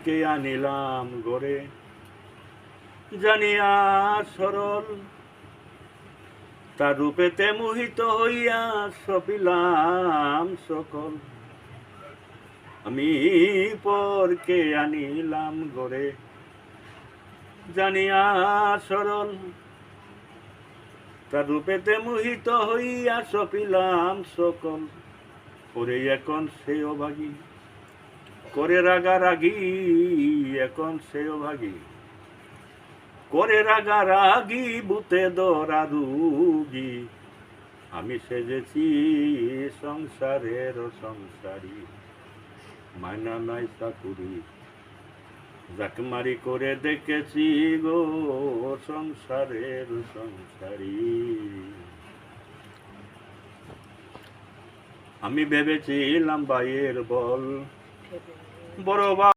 পরকে আনিলাম গড়ে, জানিয়া সরল তার রূপেতে মোহিত হইয়া সপিলাম সকল। আমি পরকে আনিলাম গড়ে, জানিয়া সরল তার রূপেতে মোহিত হইয়া সপিলাম সকল। ওরে এখন সে অভাগী করে রাগারাগি, এখন সে অভাগী করে রাগারাগি, বুতে দরা রুগী। আমি সেজেছি সংসারের সংসারী, মায়না নাই চাকুরি জাকমারি করে দেখেছি গো সংসারের সংসারী। আমি ভেবেছিলাম ভাইয়ের বল বড়